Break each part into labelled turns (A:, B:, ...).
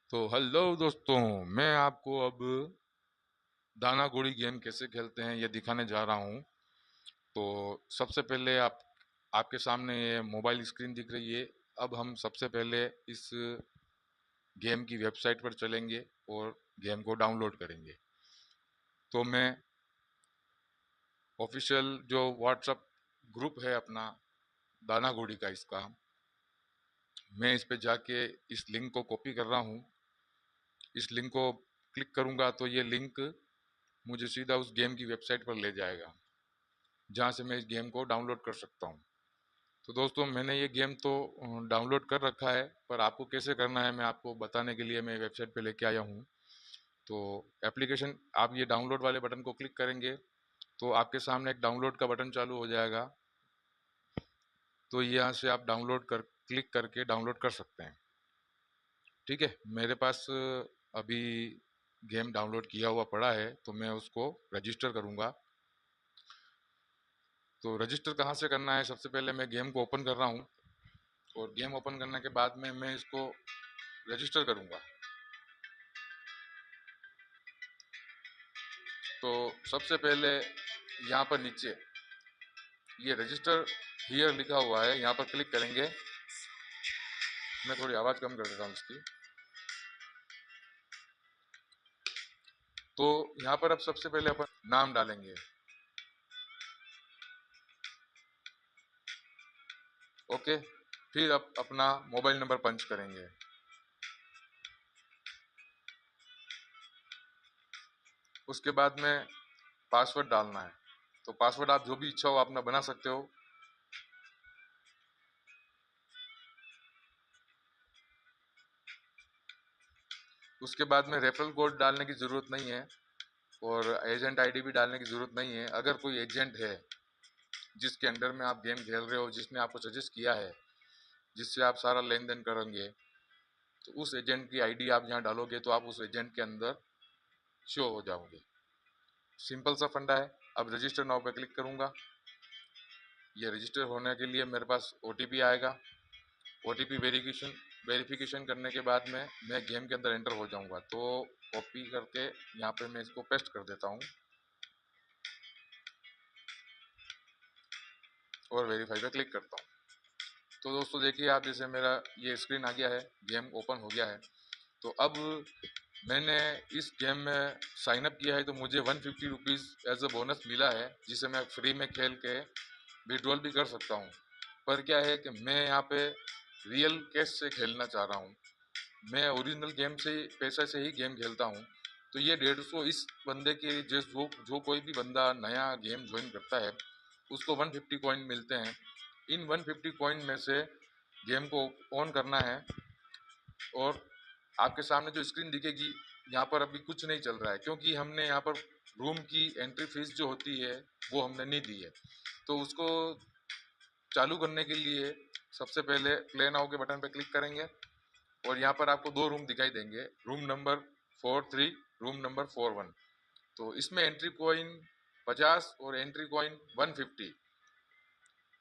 A: तो हेलो दोस्तों, मैं आपको अब दाना गुड़ी गेम कैसे खेलते हैं ये दिखाने जा रहा हूँ। तो सबसे पहले आपके सामने ये मोबाइल स्क्रीन दिख रही है। अब हम सबसे पहले इस गेम की वेबसाइट पर चलेंगे और गेम को डाउनलोड करेंगे। तो मैं ऑफिशियल जो व्हाट्सअप ग्रुप है अपना दाना गुड़ी का, इसका मैं इस पे जाके इस लिंक को कॉपी कर रहा हूँ। इस लिंक को क्लिक करूँगा तो ये लिंक मुझे सीधा उस गेम की वेबसाइट पर ले जाएगा, जहाँ से मैं इस गेम को डाउनलोड कर सकता हूँ। तो दोस्तों, मैंने ये गेम तो डाउनलोड कर रखा है, पर आपको कैसे करना है मैं आपको बताने के लिए मैं वेबसाइट पे लेके आया हूँ। तो एप्लीकेशन, आप ये डाउनलोड वाले बटन को क्लिक करेंगे तो आपके सामने एक डाउनलोड का बटन चालू हो जाएगा। तो यहाँ से आप डाउनलोड कर क्लिक करके डाउनलोड कर सकते हैं। ठीक है, मेरे पास अभी गेम डाउनलोड किया हुआ पड़ा है, तो मैं उसको रजिस्टर करूँगा। तो रजिस्टर कहाँ से करना है, सबसे पहले मैं गेम को ओपन कर रहा हूँ और गेम ओपन करने के बाद में मैं इसको रजिस्टर करूँगा। तो सबसे पहले यहाँ पर नीचे ये रजिस्टर हियर लिखा हुआ है, यहाँ पर क्लिक करेंगे। मैं थोड़ी आवाज़ कम कर देता हूँ इसकी। तो यहाँ पर अब सबसे पहले अपन नाम डालेंगे। ओके, फिर अब अपना मोबाइल नंबर पंच करेंगे। उसके बाद में पासवर्ड डालना है। तो पासवर्ड आप जो भी इच्छा हो अपना बना सकते हो। उसके बाद में रेफरल कोड डालने की ज़रूरत नहीं है और एजेंट आईडी भी डालने की ज़रूरत नहीं है। अगर कोई एजेंट है जिसके अंडर में आप गेम खेल रहे हो, जिसने आपको सजेस्ट किया है, जिससे आप सारा लेन देन करेंगे, तो उस एजेंट की आईडी आप यहाँ डालोगे तो आप उस एजेंट के अंदर शो हो जाओगे। सिंपल सा फंडा है। अब रजिस्टर नाउ पे क्लिक करूँगा। ये रजिस्टर होने के लिए मेरे पास ओटीपी आएगा। ओटीपी वेरिफिकेशन करने के बाद में मैं गेम के अंदर एंटर हो जाऊंगा। तो कॉपी करके यहाँ पे मैं इसको पेस्ट कर देता हूँ और वेरीफाई पे क्लिक करता हूँ। तो दोस्तों देखिए, आप जैसे मेरा ये स्क्रीन आ गया है, गेम ओपन हो गया है। तो अब मैंने इस गेम में साइन अप किया है, तो मुझे 150 रुपीज़ एज अ बोनस मिला है, जिसे मैं फ्री में खेल के विड्रॉल भी कर सकता हूँ। पर क्या है कि मैं यहाँ पे रियल कैश से खेलना चाह रहा हूँ। मैं ओरिजिनल गेम से पैसे से ही गेम खेलता हूँ। तो ये 150 इस बंदे के जो कोई भी बंदा नया गेम ज्वाइन करता है उसको 150 कॉइन मिलते हैं। इन 150 कॉइन में से गेम को ऑन करना है और आपके सामने जो स्क्रीन दिखेगी, यहाँ पर अभी कुछ नहीं चल रहा है क्योंकि हमने यहाँ पर रूम की एंट्री फीस जो होती है वो हमने नहीं दी है। तो उसको चालू करने के लिए सबसे पहले प्ले नाउ के बटन पर क्लिक करेंगे और यहाँ पर आपको दो रूम दिखाई देंगे, रूम नंबर 43, रूम नंबर 41। तो इसमें एंट्री कॉइन 50 और एंट्री कॉइन 150।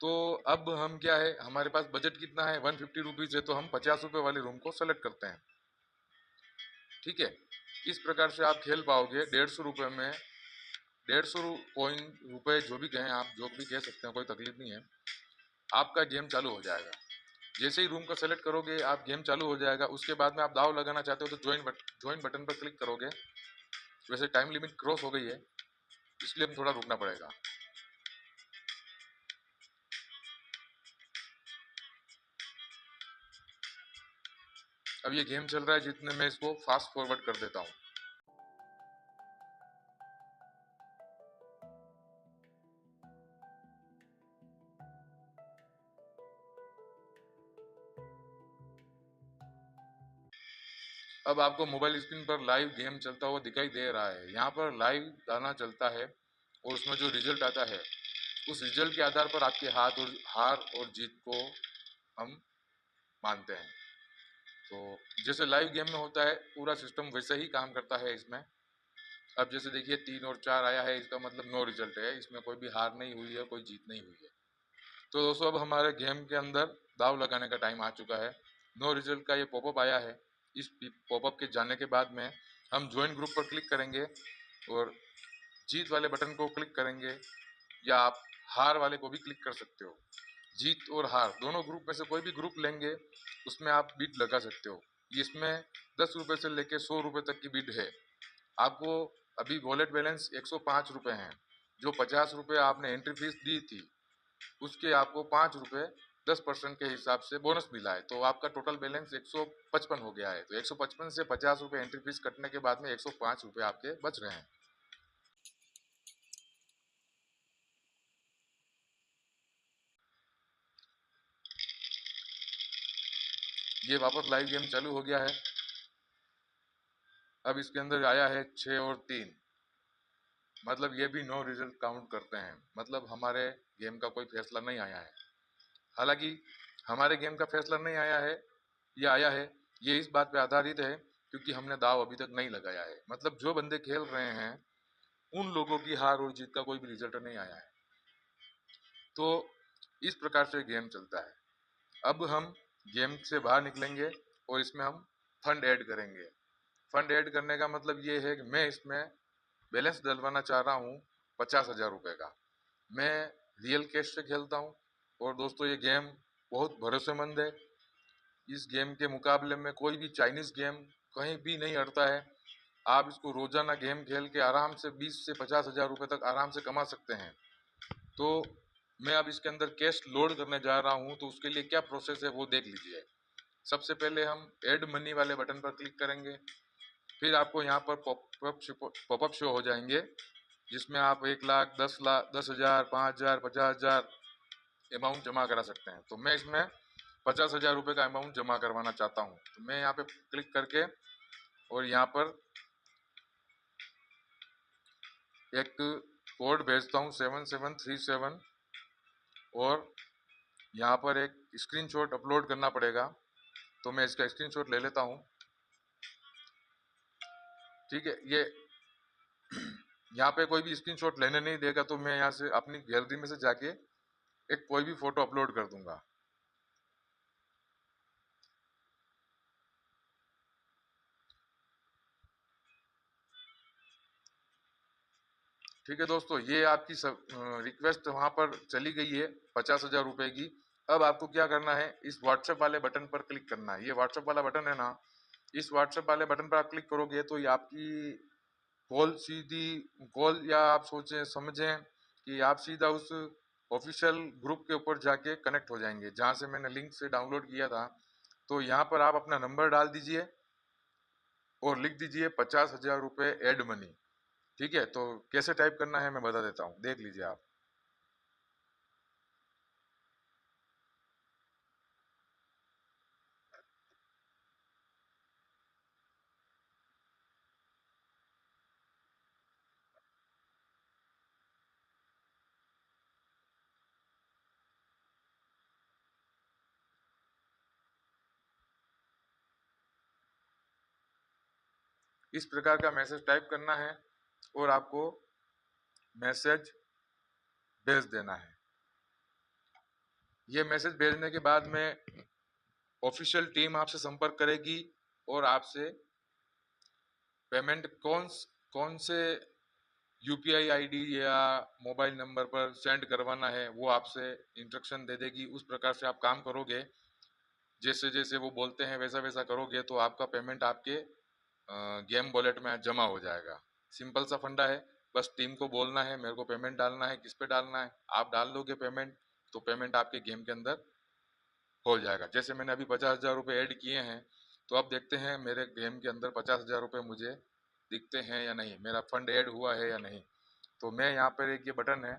A: तो अब हम क्या है, हमारे पास बजट कितना है, 150 रुपीज़ है, तो हम 50 रुपये वाले रूम को सेलेक्ट करते हैं। ठीक है, इस प्रकार से आप खेल पाओगे 150 रुपये में। 150 रुपये जो भी कहें आप, जो भी कह सकते हैं, कोई तकलीफ नहीं है। आपका गेम चालू हो जाएगा। जैसे ही रूम का सेलेक्ट करोगे आप, गेम चालू हो जाएगा। उसके बाद में आप दाव लगाना चाहते हो तो ज्वाइन बटन पर क्लिक करोगे। वैसे टाइम लिमिट क्रॉस हो गई है, इसलिए हम थोड़ा रुकना पड़ेगा। अब ये गेम चल रहा है, जितने मैं इसको फास्ट फॉरवर्ड कर देता हूँ। अब आपको मोबाइल स्क्रीन पर लाइव गेम चलता हुआ दिखाई दे रहा है। यहाँ पर लाइव गाना चलता है और उसमें जो रिजल्ट आता है, उस रिजल्ट के आधार पर आपके हार और जीत को हम मानते हैं। तो जैसे लाइव गेम में होता है, पूरा सिस्टम वैसे ही काम करता है इसमें। अब जैसे देखिए 3 और 4 आया है, इसका मतलब नो रिजल्ट है, इसमें कोई भी हार नहीं हुई है, कोई जीत नहीं हुई है। तो दोस्तों, अब हमारे गेम के अंदर दाव लगाने का टाइम आ चुका है। नो रिजल्ट का ये पॉपअप आया है। इस पॉपअप के जाने के बाद में हम ज्वाइन ग्रुप पर क्लिक करेंगे और जीत वाले बटन को क्लिक करेंगे, या आप हार वाले को भी क्लिक कर सकते हो। जीत और हार दोनों ग्रुप में से कोई भी ग्रुप लेंगे, उसमें आप बिड लगा सकते हो। इसमें 10 रुपये से लेके 100 रुपये तक की बिड है। आपको अभी वॉलेट बैलेंस 105 रुपये हैं। जो 50 रुपये आपने एंट्री फीस दी थी, उसके आपको 5 रुपये 10% के हिसाब से बोनस मिला है, तो आपका टोटल बैलेंस 155 हो गया है। तो 155 से 50 रुपये एंट्री फीस कटने के बाद में 105 रुपये आपके बच रहे हैं। ये वापस लाइव गेम चालू हो गया है। अब इसके अंदर आया है 6 और 3, मतलब ये भी नो रिजल्ट काउंट करते हैं, मतलब हमारे गेम का कोई फैसला नहीं आया है। हालांकि हमारे गेम का फैसला नहीं आया है, ये आया है, ये इस बात पे आधारित है क्योंकि हमने दाव अभी तक नहीं लगाया है। मतलब जो बंदे खेल रहे हैं उन लोगों की हार और जीत का कोई भी रिजल्ट नहीं आया है। तो इस प्रकार से गेम चलता है। अब हम गेम से बाहर निकलेंगे और इसमें हम फंड ऐड करेंगे। फंड ऐड करने का मतलब ये है कि मैं इसमें बैलेंस डलवाना चाह रहा हूँ 50,000 रुपये का। मैं रियल कैश से खेलता हूँ और दोस्तों ये गेम बहुत भरोसेमंद है। इस गेम के मुकाबले में कोई भी चाइनीज गेम कहीं भी नहीं अड़ता है। आप इसको रोजाना गेम खेल के आराम से 20 से 50,000 रुपये तक आराम से कमा सकते हैं। तो मैं अब इसके अंदर कैश लोड करने जा रहा हूँ, तो उसके लिए क्या प्रोसेस है वो देख लीजिए। सबसे पहले हम ऐड मनी वाले बटन पर क्लिक करेंगे। फिर आपको यहाँ पर पॉपअप शो हो जाएंगे, जिसमें आप 1 लाख, 10 लाख, 10,000, 5,000, 50,000 अमाउंट जमा करा सकते हैं। तो मैं इसमें 50,000 रुपये का अमाउंट जमा करवाना चाहता हूँ। तो मैं यहाँ पे क्लिक करके और यहाँ पर एक कोड भेजता हूँ 7737, और यहाँ पर एक स्क्रीनशॉट अपलोड करना पड़ेगा। तो मैं इसका स्क्रीनशॉट ले लेता हूँ। ठीक है, ये यहाँ पे कोई भी स्क्रीनशॉट लेने नहीं देगा, तो मैं यहाँ से अपनी गैलरी में से जाके एक कोई भी फोटो अपलोड कर दूंगा। ठीक है दोस्तों, ये आपकी सब रिक्वेस्ट वहां पर चली गई है 50,000 रुपए की। अब आपको क्या करना है, इस व्हाट्सएप वाले बटन पर क्लिक करना है। ये व्हाट्सएप वाला बटन है ना, इस व्हाट्सएप वाले बटन पर आप क्लिक करोगे तो ये आपकी कॉल सीधी कॉल, या आप सोचें समझें कि आप सीधा उस ऑफिशियल ग्रुप के ऊपर जाके कनेक्ट हो जाएंगे, जहां से मैंने लिंक से डाउनलोड किया था। तो यहाँ पर आप अपना नंबर डाल दीजिए और लिख दीजिए 50,000 रुपये एड मनी। ठीक है, तो कैसे टाइप करना है मैं बता देता हूँ, देख लीजिए आप। इस प्रकार का मैसेज टाइप करना है और आपको मैसेज भेज देना है। ये मैसेज भेजने के बाद में ऑफिशियल टीम आपसे संपर्क करेगी और आपसे पेमेंट कौन से यूपीआई आईडी या मोबाइल नंबर पर सेंड करवाना है वो आपसे इंस्ट्रक्शन दे देगी। उस प्रकार से आप काम करोगे, जैसे जैसे वो बोलते हैं वैसा वैसा करोगे तो आपका पेमेंट आपके गेम वॉलेट में जमा हो जाएगा। सिंपल सा फंडा है, बस टीम को बोलना है मेरे को पेमेंट डालना है, किस पे डालना है, आप डाल दोगे पेमेंट, तो पेमेंट आपके गेम के अंदर हो जाएगा। जैसे मैंने अभी 50,000 रुपये ऐड किए हैं, तो अब देखते हैं मेरे गेम के अंदर 50,000 रुपये मुझे दिखते हैं या नहीं, मेरा फंड ऐड हुआ है या नहीं। तो मैं यहाँ पर एक ये बटन है,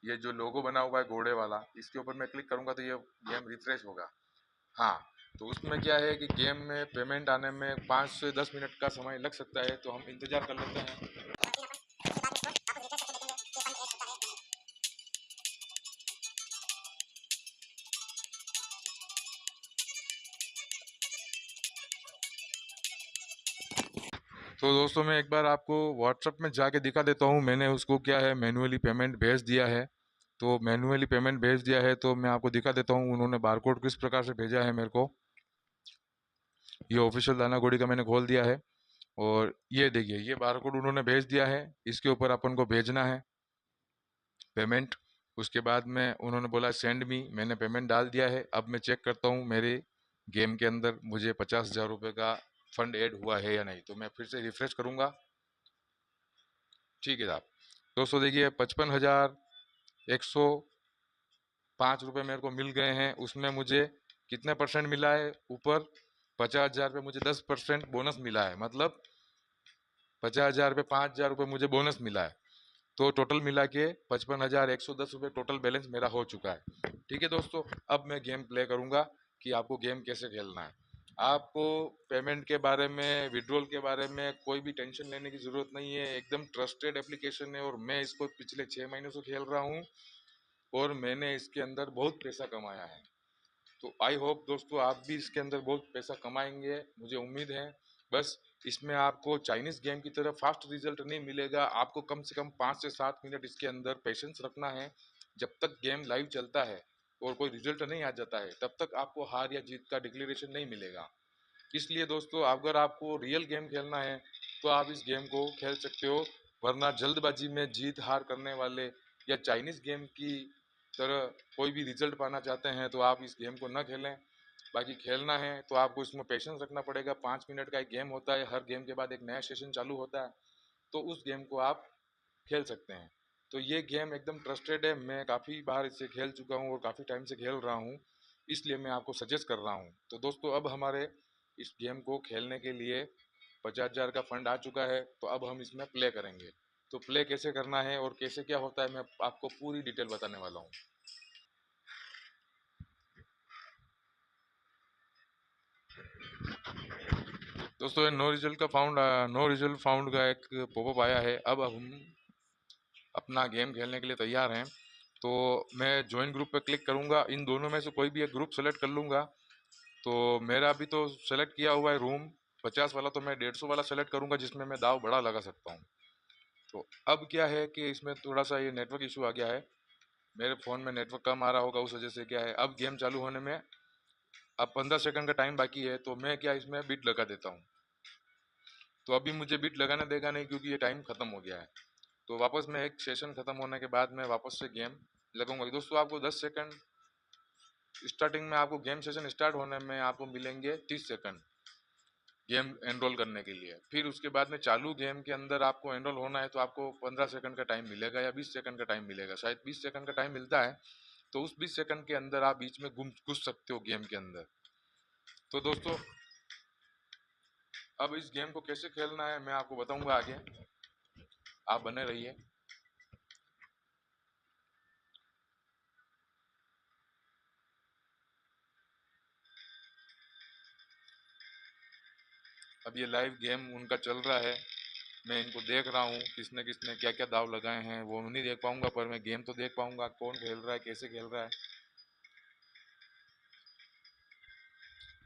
A: ये जो लोगो बना हुआ है घोड़े वाला, इसके ऊपर मैं क्लिक करूंगा तो ये गेम रिफ्रेश होगा। हाँ, तो उसमें क्या है कि गेम में पेमेंट आने में 5 से 10 मिनट का समय लग सकता है, तो हम इंतजार कर लेते हैं। तो दोस्तों मैं एक बार आपको व्हाट्सएप में जाके दिखा देता हूँ, मैंने उसको क्या है मैन्युअली पेमेंट भेज दिया है। तो मैन्युअली पेमेंट भेज दिया है तो मैं आपको दिखा देता हूँ उन्होंने बारकोड किस प्रकार से भेजा है मेरे को। ये ऑफिशियल दाना घोड़ी का मैंने खोल दिया है और ये देखिए ये बारकोड उन्होंने भेज दिया है। इसके ऊपर अपन को भेजना है पेमेंट। उसके बाद में उन्होंने बोला सेंड मी, मैंने पेमेंट डाल दिया है। अब मैं चेक करता हूँ मेरे गेम के अंदर मुझे 50,000 रुपये का फंड ऐड हुआ है या नहीं। तो मैं फिर से रिफ्रेश करूँगा। ठीक है साहब। दोस्तों देखिए 55,105 रुपये मेरे को मिल गए हैं। उसमें मुझे कितने परसेंट मिला है? ऊपर 50,000 पे मुझे 10% बोनस मिला है। मतलब 50,000 पे 5,000 रुपये मुझे बोनस मिला है। तो टोटल मिला के 55,110 रुपये टोटल बैलेंस मेरा हो चुका है। ठीक है दोस्तों, अब मैं गेम प्ले करूंगा कि आपको गेम कैसे खेलना है। आपको पेमेंट के बारे में, विड्रॉल के बारे में कोई भी टेंशन लेने की जरूरत नहीं है। एकदम ट्रस्टेड एप्लीकेशन है और मैं इसको पिछले 6 महीनों से खेल रहा हूँ और मैंने इसके अंदर बहुत पैसा कमाया है। तो आई होप दोस्तों आप भी इसके अंदर बहुत पैसा कमाएंगे, मुझे उम्मीद है। बस इसमें आपको चाइनीज गेम की तरह फास्ट रिजल्ट नहीं मिलेगा। आपको कम से कम 5 से 7 मिनट इसके अंदर पेशेंस रखना है। जब तक गेम लाइव चलता है और कोई रिजल्ट नहीं आ जाता है तब तक आपको हार या जीत का डिक्लेरेशन नहीं मिलेगा। इसलिए दोस्तों अगर आपको रियल गेम खेलना है तो आप इस गेम को खेल सकते हो, वरना जल्दबाजी में जीत हार करने वाले या चाइनीज गेम की तरह कोई भी रिजल्ट पाना चाहते हैं तो आप इस गेम को न खेलें। बाकी खेलना है तो आपको इसमें पेशेंस रखना पड़ेगा। 5 मिनट का एक गेम होता है, हर गेम के बाद एक नया सेशन चालू होता है, तो उस गेम को आप खेल सकते हैं। तो ये गेम एकदम ट्रस्टेड है, मैं काफ़ी बार इसे खेल चुका हूँ और काफ़ी टाइम से खेल रहा हूँ, इसलिए मैं आपको सजेस्ट कर रहा हूँ। तो दोस्तों अब हमारे इस गेम को खेलने के लिए 50,000 का फंड आ चुका है। तो अब हम इसमें प्ले करेंगे। तो प्ले कैसे करना है और कैसे क्या होता है मैं आपको पूरी डिटेल बताने वाला हूँ। दोस्तों ये नो रिजल्ट फाउंड का एक पॉपअप आया है। अब हम अपना गेम खेलने के लिए तैयार हैं। तो मैं ज्वाइन ग्रुप पे क्लिक करूंगा, इन दोनों में से कोई भी एक ग्रुप सेलेक्ट कर लूंगा। तो मेरा अभी तो सेलेक्ट किया हुआ है रूम 50 वाला, तो मैं 150 वाला सेलेक्ट करूंगा जिसमें मैं दाव बड़ा लगा सकता हूँ। तो अब क्या है कि इसमें थोड़ा सा ये नेटवर्क इशू आ गया है, मेरे फ़ोन में नेटवर्क कम आ रहा होगा, उस वजह से क्या है अब गेम चालू होने में अब 15 सेकंड का टाइम बाकी है। तो मैं क्या इसमें बिट लगा देता हूँ। तो अभी मुझे बिट लगाने देगा नहीं क्योंकि ये टाइम खत्म हो गया है। तो वापस मैं एक सेशन खत्म होने के बाद मैं वापस से गेम लगाऊंगा। दोस्तों आपको 10 सेकंड स्टार्टिंग में, आपको गेम सेशन स्टार्ट होने में आपको मिलेंगे 30 सेकंड गेम एनरोल करने के लिए। फिर उसके बाद में चालू गेम के अंदर आपको एनरोल होना है तो आपको 15 सेकंड का टाइम मिलेगा या 20 सेकंड का टाइम मिलेगा। शायद 20 सेकंड का टाइम मिलता है। तो उस 20 सेकंड के अंदर आप बीच में घुस सकते हो गेम के अंदर। तो दोस्तों अब इस गेम को कैसे खेलना है मैं आपको बताऊंगा आगे, आप बने रहिए। अब ये लाइव गेम उनका चल रहा है, मैं इनको देख रहा हूँ किसने किसने क्या क्या दाव लगाए हैं वो नहीं देख पाऊंगा, पर मैं गेम तो देख पाऊंगा कौन खेल रहा है कैसे खेल रहा है।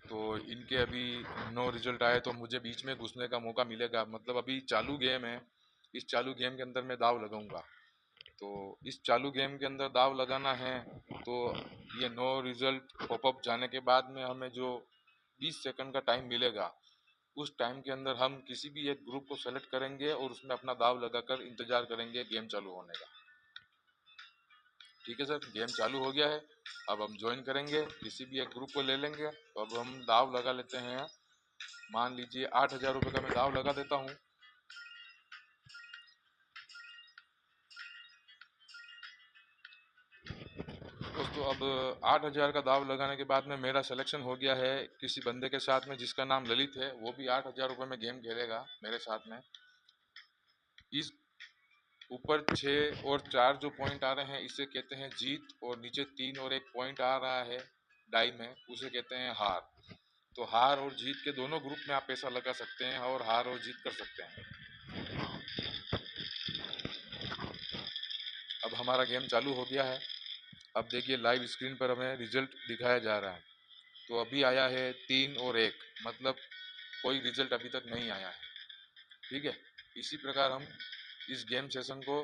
A: तो इनके अभी नो रिजल्ट आए तो मुझे बीच में घुसने का मौका मिलेगा। मतलब अभी चालू गेम है, इस चालू गेम के अंदर मैं दाव लगाऊंगा। तो इस चालू गेम के अंदर दाव लगाना है तो ये नो रिजल्ट पॉपअप जाने के बाद में हमें जो 20 सेकंड का टाइम मिलेगा, उस टाइम के अंदर हम किसी भी एक ग्रुप को सेलेक्ट करेंगे और उसमें अपना दाव लगाकर इंतजार करेंगे गेम चालू होने का। ठीक है सर, गेम चालू हो गया है। अब हम ज्वाइन करेंगे, किसी भी एक ग्रुप को ले लेंगे। तो अब हम दाव लगा लेते हैं। मान लीजिए 8,000 रुपये का मैं दाव लगा देता हूँ। दोस्तों अब 8,000 का दाव लगाने के बाद में मेरा सिलेक्शन हो गया है किसी बंदे के साथ में जिसका नाम ललित है। वो भी 8,000 रुपये में गेम खेलेगा मेरे साथ में। इस ऊपर 6 और 4 जो पॉइंट आ रहे हैं इसे कहते हैं जीत, और नीचे 3 और 1 पॉइंट आ रहा है डाई में, उसे कहते हैं हार। तो हार और जीत के दोनों ग्रुप में आप पैसा लगा सकते हैं और हार और जीत कर सकते हैं। अब हमारा गेम चालू हो गया है। अब देखिए लाइव स्क्रीन पर हमें रिजल्ट दिखाया जा रहा है। तो अभी आया है 3 और 1, मतलब कोई रिजल्ट अभी तक नहीं आया है। ठीक है, इसी प्रकार हम इस गेम सेशन को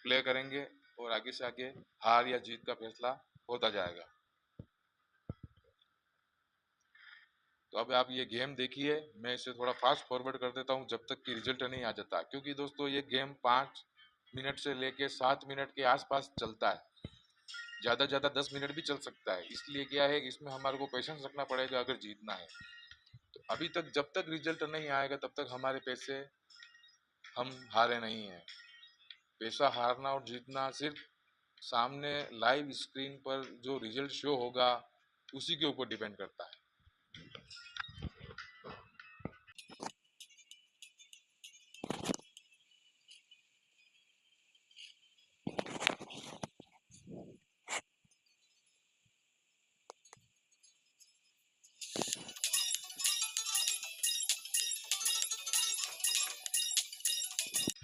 A: प्ले करेंगे और आगे से आगे हार या जीत का फैसला होता जाएगा। तो अब आप ये गेम देखिए, मैं इसे थोड़ा फास्ट फॉरवर्ड कर देता हूँ जब तक कि रिजल्ट नहीं आ जाता, क्योंकि दोस्तों ये गेम 5 मिनट से लेके 7 मिनट के आसपास चलता है। ज़्यादा 10 मिनट भी चल सकता है। इसलिए क्या है कि इसमें हमारे को पेशेंस रखना पड़ेगा अगर जीतना है। तो अभी तक जब तक रिजल्ट नहीं आएगा तब तक हमारे पैसे हम हारे नहीं हैं। पैसा हारना और जीतना सिर्फ सामने लाइव स्क्रीन पर जो रिजल्ट शो होगा उसी के ऊपर डिपेंड करता है।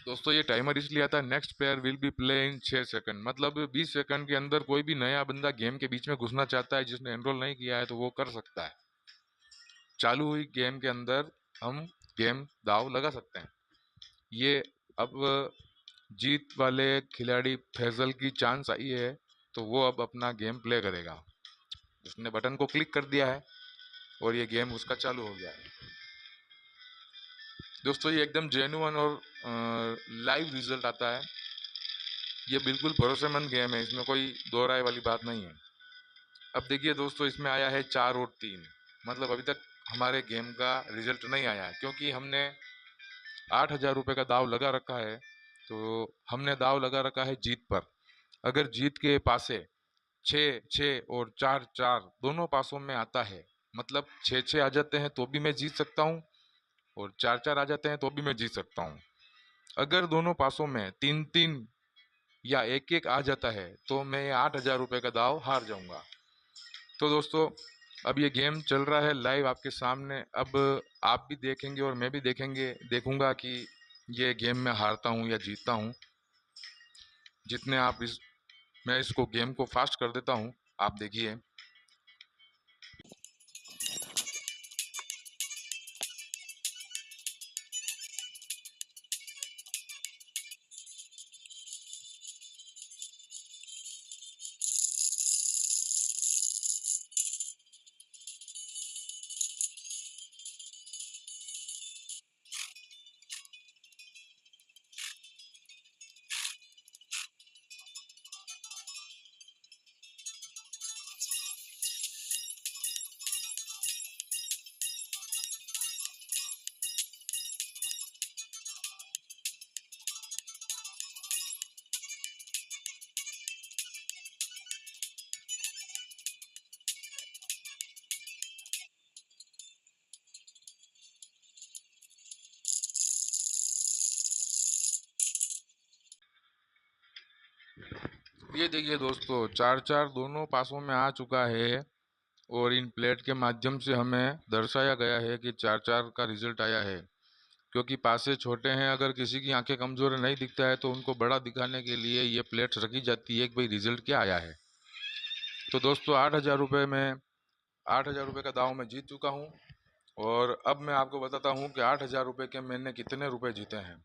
A: दोस्तों ये टाइमर इसलिए आता है, next player will be play in 6 second, मतलब 20 सेकंड के अंदर कोई भी नया बंदा गेम के बीच में घुसना चाहता है जिसने एनरोल नहीं किया है तो वो कर सकता है। चालू हुई गेम के अंदर हम गेम दाव लगा सकते हैं। ये अब जीत वाले खिलाड़ी फैजल की चांस आई है, तो वो अब अपना गेम प्ले करेगा। उसने बटन को क्लिक कर दिया है और ये गेम उसका चालू हो गया है। दोस्तों ये एकदम जेन्युइन और लाइव रिजल्ट आता है। ये बिल्कुल भरोसेमंद गेम है, इसमें कोई दो राय वाली बात नहीं है। अब देखिए दोस्तों, इसमें आया है 4 और 3, मतलब अभी तक हमारे गेम का रिजल्ट नहीं आया है, क्योंकि हमने 8,000 रुपये का दाव लगा रखा है। तो हमने दाव लगा रखा है जीत पर। अगर जीत के पासे 6 6 और 4 4 दोनों पासों में आता है, मतलब 6 6 आ जाते हैं तो भी मैं जीत सकता हूँ और 4 4 आ जाते हैं तो भी मैं जीत सकता हूँ। अगर दोनों पासों में 3 3 या 1 1 आ जाता है तो मैं 8,000 रुपये का दाव हार जाऊंगा। तो दोस्तों अब ये गेम चल रहा है लाइव आपके सामने। अब आप भी देखेंगे और मैं भी देखूंगा कि ये गेम में हारता हूँ या जीतता हूँ। जितने आप मैं इसको गेम को फास्ट कर देता हूँ, आप देखिए। ये देखिए दोस्तों, 4 4 दोनों पासों में आ चुका है और इन प्लेट के माध्यम से हमें दर्शाया गया है कि 4 4 का रिजल्ट आया है। क्योंकि पासे छोटे हैं, अगर किसी की आंखें कमजोर नहीं दिखता है तो उनको बड़ा दिखाने के लिए ये प्लेट्स रखी जाती है कि भाई रिजल्ट क्या आया है। तो दोस्तों 8,000 रुपये में 8,000 रुपये का दाव मैं जीत चुका हूँ। और अब मैं आपको बताता हूँ कि 8,000 रुपये के मैंने कितने रुपए जीते हैं।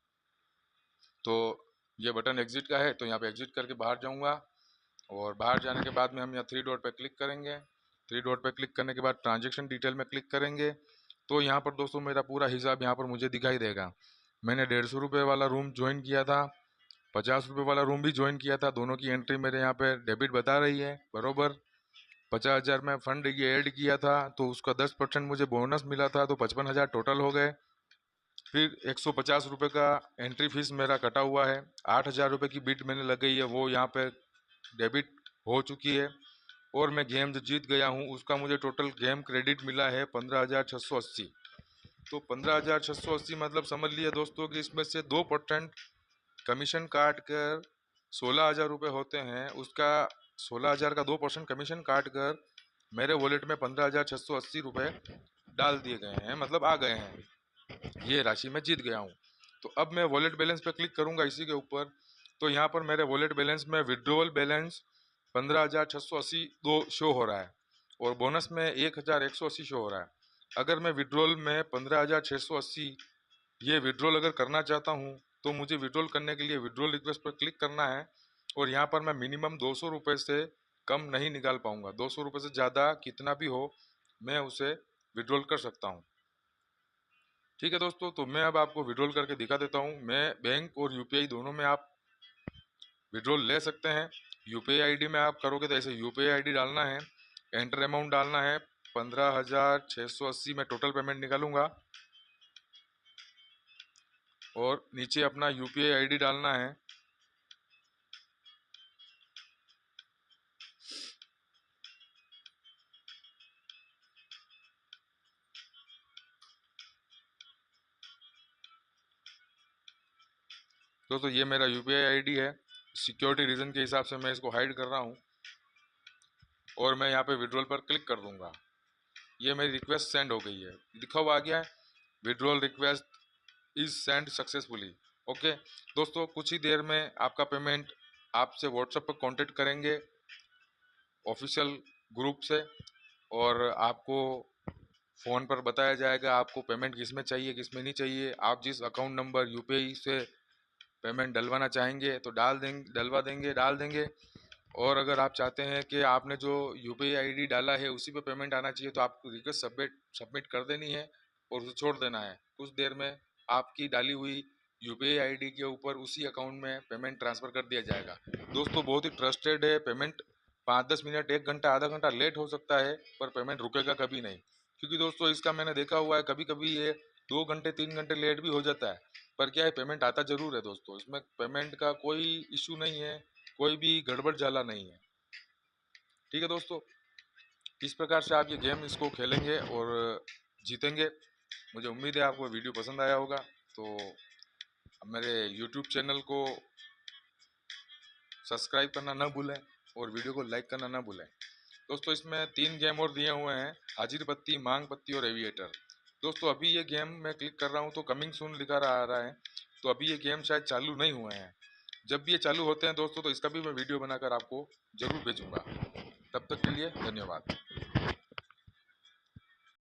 A: तो ये बटन एग्जिट का है, तो यहाँ पे एग्जिट करके बाहर जाऊँगा और बाहर जाने के बाद में हम यहाँ 3 डॉट पे क्लिक करेंगे। 3 डॉट पे क्लिक करने के बाद ट्रांजेक्शन डिटेल में क्लिक करेंगे तो यहाँ पर दोस्तों मेरा पूरा हिसाब यहाँ पर मुझे दिखाई देगा। मैंने 150 रुपये वाला रूम ज्वाइन किया था, 50 रुपये वाला रूम भी ज्वाइन किया था। दोनों की एंट्री मेरे यहाँ पे डेबिट बता रही है बरोबर। 50,000 में फंड ये ऐड किया था तो उसका 10% मुझे बोनस मिला था, तो 55,000 टोटल हो गए। फिर 150 रुपये का एंट्री फीस मेरा कटा हुआ है। 8,000 रुपये की बिट मैंने लगाई है, वो यहाँ पे डेबिट हो चुकी है। और मैं गेम जो जीत गया हूँ उसका मुझे टोटल गेम क्रेडिट मिला है 15,680। तो 15,680 मतलब समझ लिया दोस्तों कि इसमें से 2% कमीशन काट कर 16,000 रुपये होते हैं। उसका 16,000 का 2% कमीशन काट कर मेरे वॉलेट में 15,680 रुपये डाल दिए गए हैं, मतलब आ गए हैं। ये राशि मैं जीत गया हूँ। तो अब मैं वॉलेट बैलेंस पे क्लिक करूंगा इसी के ऊपर, तो यहाँ पर मेरे वॉलेट बैलेंस में विड्रॉवल बैलेंस 15,680 दो शो हो रहा है और बोनस में 1,180 शो हो रहा है। अगर मैं विड्रॉल में 15,680 ये विड्रॉल अगर करना चाहता हूँ तो मुझे विड्रॉल करने के लिए विड्रॉल रिक्वेस्ट पर क्लिक करना है और यहाँ पर मैं मिनिमम 200 रुपये से कम नहीं निकाल पाऊंगा। 200 रुपये से ज़्यादा कितना भी हो मैं उसे विड्रॉल कर सकता हूँ। ठीक है दोस्तों, तो मैं अब आपको विड्रॉल करके दिखा देता हूँ। मैं बैंक और यूपीआई दोनों में आप विड्रॉल ले सकते हैं। यूपीआई आईडी में आप करोगे तो ऐसे यूपीआई आईडी डालना है, एंटर अमाउंट डालना है, 15,680 में टोटल पेमेंट निकालूंगा और नीचे अपना यूपीआई आईडी डालना है। दोस्तों ये मेरा यूपीआई आईडी है। सिक्योरिटी रीजन के हिसाब से मैं इसको हाइड कर रहा हूँ और मैं यहाँ पे विड्रॉल पर क्लिक कर दूंगा। ये मेरी रिक्वेस्ट सेंड हो गई है, लिखा हुआ आ गया है withdrawal request is send successfully. Okay दोस्तों, कुछ ही देर में आपका पेमेंट आपसे व्हाट्सएप पर कांटेक्ट करेंगे ऑफिशियल ग्रुप से और आपको फ़ोन पर बताया जाएगा आपको पेमेंट किस में चाहिए किस में नहीं चाहिए। आप जिस अकाउंट नंबर यूपीआई से पेमेंट डलवाना चाहेंगे तो डाल देंगे। और अगर आप चाहते हैं कि आपने जो यूपीआई आईडी डाला है उसी पे पेमेंट आना चाहिए तो आपको रिक्वेस्ट सबमिट कर देनी है और उसे छोड़ देना है। कुछ देर में आपकी डाली हुई यूपीआई आईडी के ऊपर उसी अकाउंट में पेमेंट ट्रांसफ़र कर दिया जाएगा। दोस्तों बहुत ही ट्रस्टेड है। पेमेंट 5-10 मिनट 1 घंटा आधा घंटा लेट हो सकता है पर पेमेंट रुकेगा कभी नहीं, क्योंकि दोस्तों इसका मैंने देखा हुआ है कभी कभी ये 2 घंटे 3 घंटे लेट भी हो जाता है, पर क्या है पेमेंट आता ज़रूर है दोस्तों। इसमें पेमेंट का कोई इशू नहीं है, कोई भी गड़बड़ झाला नहीं है। ठीक है दोस्तों, इस प्रकार से आप ये गेम इसको खेलेंगे और जीतेंगे। मुझे उम्मीद है आपको वीडियो पसंद आया होगा, तो मेरे यूट्यूब चैनल को सब्सक्राइब करना ना भूलें और वीडियो को लाइक करना ना भूलें। दोस्तों इसमें 3 गेम और दिए हुए हैं, हाजिर पत्ती, मांग पत्ती और एविएटर। दोस्तों अभी ये गेम मैं क्लिक कर रहा हूँ तो कमिंग सून लिखा आ रहा है, तो अभी ये गेम शायद चालू नहीं हुए हैं। जब भी ये चालू होते हैं दोस्तों तो इसका भी मैं वीडियो बनाकर आपको ज़रूर भेजूंगा। तब तक के लिए धन्यवाद।